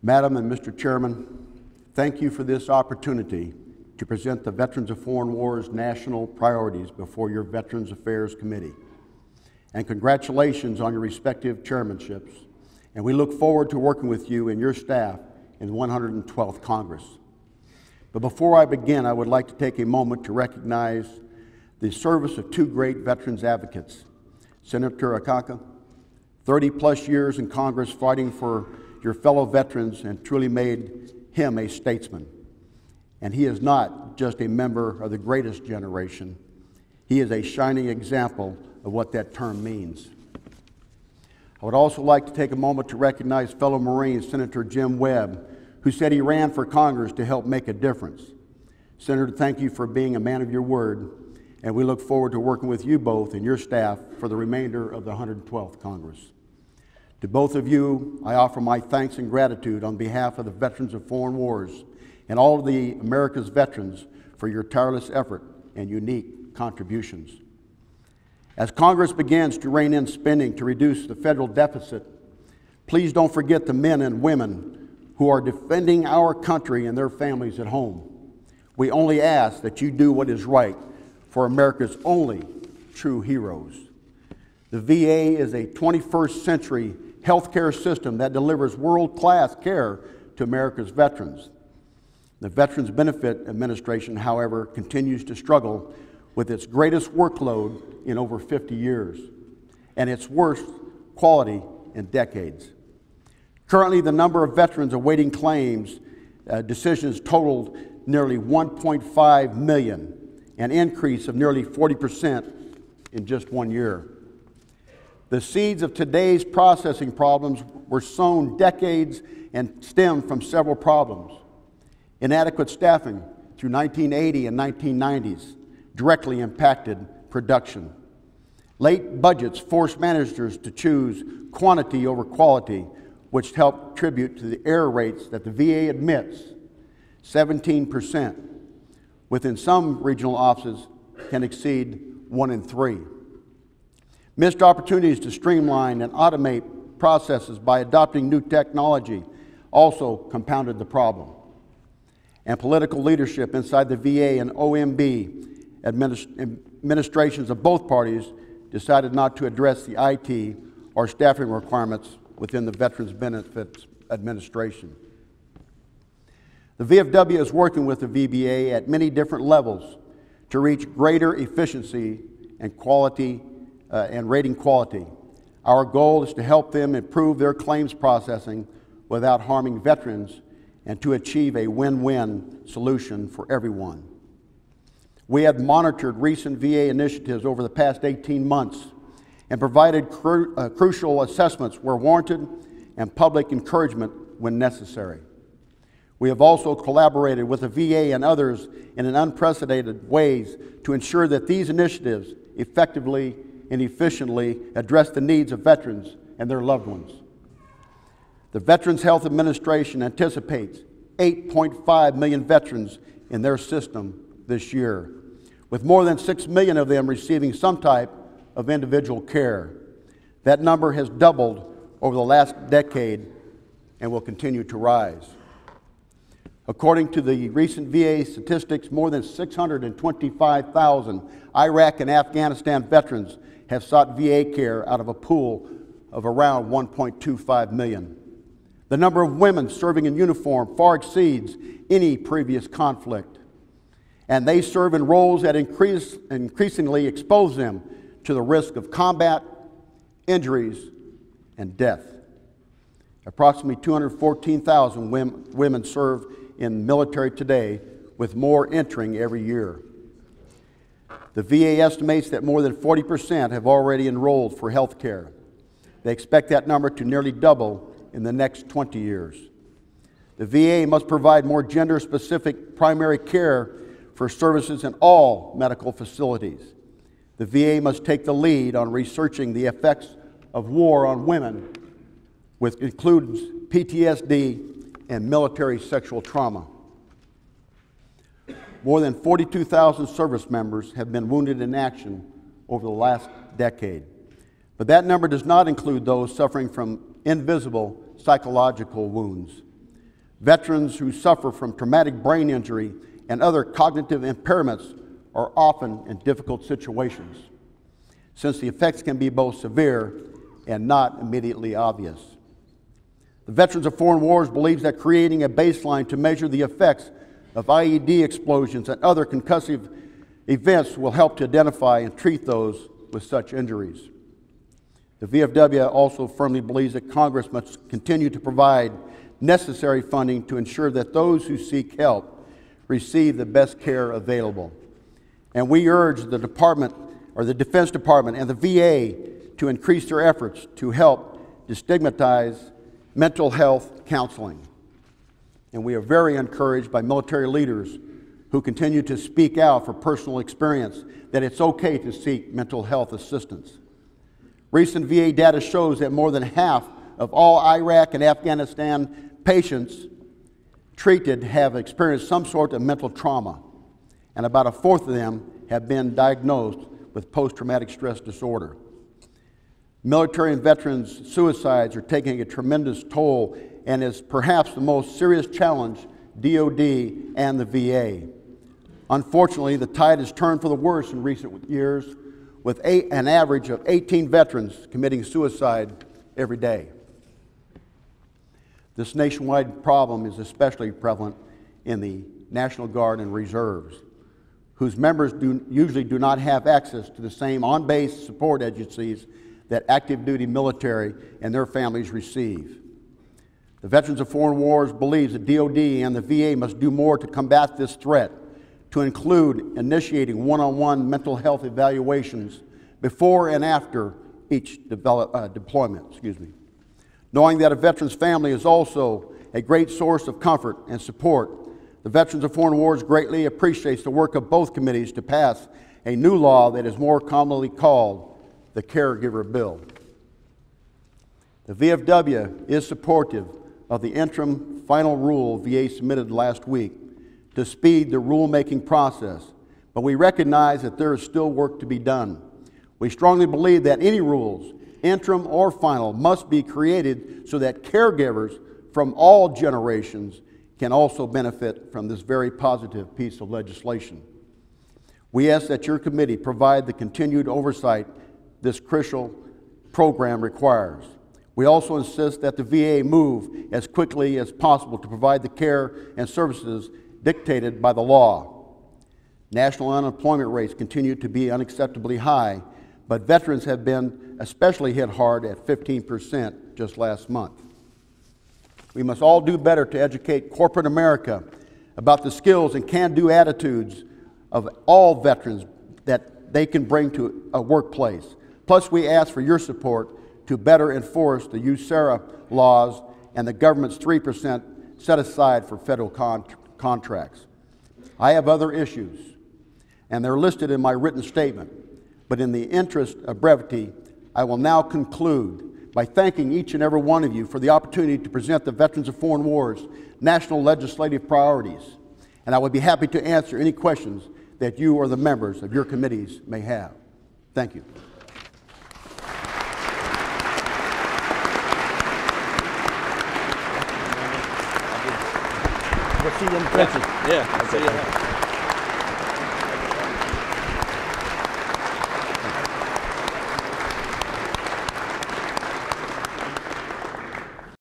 Madam and Mr. Chairman, thank you for this opportunity to present the Veterans of Foreign Wars national priorities before your Veterans Affairs Committee. And congratulations on your respective chairmanships. And we look forward to working with you and your staff in the 112th Congress. But before I begin, I would like to take a moment to recognize the service of two great veterans advocates. Senator Akaka, 30-plus years in Congress fighting for your fellow veterans and truly made him a statesman. And he is not just a member of the greatest generation. He is a shining example of what that term means. I would also like to take a moment to recognize fellow Marine Senator Jim Webb, who said he ran for Congress to help make a difference. Senator, thank you for being a man of your word, and we look forward to working with you both and your staff for the remainder of the 112th Congress. To both of you, I offer my thanks and gratitude on behalf of the Veterans of Foreign Wars and all of the America's veterans for your tireless effort and unique contributions. As Congress begins to rein in spending to reduce the federal deficit, please don't forget the men and women who are defending our country and their families at home. We only ask that you do what is right for America's only true heroes. The VA is a 21st century healthcare system that delivers world-class care to America's veterans. The Veterans Benefit Administration, however, continues to struggle with its greatest workload in over 50 years and its worst quality in decades. Currently, the number of veterans awaiting claims decisions totaled nearly 1.5 million, an increase of nearly 40% in just 1 year. The seeds of today's processing problems were sown decades and stem from several problems. Inadequate staffing through 1980 and 1990s directly impacted production. Late budgets forced managers to choose quantity over quality, which helped contribute to the error rates that the VA admits, 17%, within some regional offices can exceed 1 in 3. Missed opportunities to streamline and automate processes by adopting new technology also compounded the problem. And political leadership inside the VA and OMB administrations of both parties decided not to address the IT or staffing requirements within the Veterans Benefits Administration. The VFW is working with the VBA at many different levels to reach greater efficiency and quality and rating quality. Our goal is to help them improve their claims processing without harming veterans and to achieve a win-win solution for everyone. We have monitored recent VA initiatives over the past 18 months and provided crucial assessments where warranted and public encouragement when necessary. We have also collaborated with the VA and others in an unprecedented ways to ensure that these initiatives effectively and efficiently address the needs of veterans and their loved ones. The Veterans Health Administration anticipates 8.5 million veterans in their system this year, with more than 6 million of them receiving some type of individual care. That number has doubled over the last decade and will continue to rise. According to the recent VA statistics, more than 625,000 Iraq and Afghanistan veterans have sought VA care out of a pool of around 1.25 million. The number of women serving in uniform far exceeds any previous conflict, and they serve in roles that increasingly expose them to the risk of combat, injuries, and death. Approximately 214,000 women serve in the military today, with more entering every year. The VA estimates that more than 40% have already enrolled for health care. They expect that number to nearly double in the next 20 years. The VA must provide more gender-specific primary care for services in all medical facilities. The VA must take the lead on researching the effects of war on women, which includes PTSD and military sexual trauma. More than 42,000 service members have been wounded in action over the last decade. But that number does not include those suffering from invisible psychological wounds. Veterans who suffer from traumatic brain injury and other cognitive impairments are often in difficult situations, since the effects can be both severe and not immediately obvious. The Veterans of Foreign Wars believes that creating a baseline to measure the effects of IED explosions and other concussive events will help to identify and treat those with such injuries. The VFW also firmly believes that Congress must continue to provide necessary funding to ensure that those who seek help receive the best care available. And we urge the Department, or the Defense Department and the VA to increase their efforts to help destigmatize mental health counseling. And we are very encouraged by military leaders who continue to speak out for personal experience that it's okay to seek mental health assistance. Recent VA data shows that more than half of all Iraq and Afghanistan patients treated have experienced some sort of mental trauma, and about a fourth of them have been diagnosed with post-traumatic stress disorder. Military and veterans' suicides are taking a tremendous toll and is perhaps the most serious challenge DOD and the VA. Unfortunately, the tide has turned for the worse in recent years, with an average of 18 veterans committing suicide every day. This nationwide problem is especially prevalent in the National Guard and Reserves, whose members usually do not have access to the same on-base support agencies that active duty military and their families receive. The Veterans of Foreign Wars believes that DOD and the VA must do more to combat this threat, to include initiating one-on-one mental health evaluations before and after each deployment. Knowing that a veteran's family is also a great source of comfort and support, the Veterans of Foreign Wars greatly appreciates the work of both committees to pass a new law that is more commonly called the Caregiver Bill. The VFW is supportive of the interim final rule VA submitted last week to speed the rulemaking process, but we recognize that there is still work to be done. We strongly believe that any rules, interim or final, must be created so that caregivers from all generations can also benefit from this very positive piece of legislation. We ask that your committee provide the continued oversight this crucial program requires. We also insist that the VA move as quickly as possible to provide the care and services dictated by the law. National unemployment rates continue to be unacceptably high, but veterans have been especially hit hard at 15% just last month. We must all do better to educate corporate America about the skills and can-do attitudes of all veterans that they can bring to a workplace. Plus, we ask for your support to better enforce the USERRA laws and the government's 3% set aside for federal contracts. I have other issues, and they're listed in my written statement, but in the interest of brevity, I will now conclude by thanking each and every one of you for the opportunity to present the Veterans of Foreign Wars national legislative priorities, and I would be happy to answer any questions that you or the members of your committees may have. Thank you. We'll see you in the trenches. Yeah, I'll see you.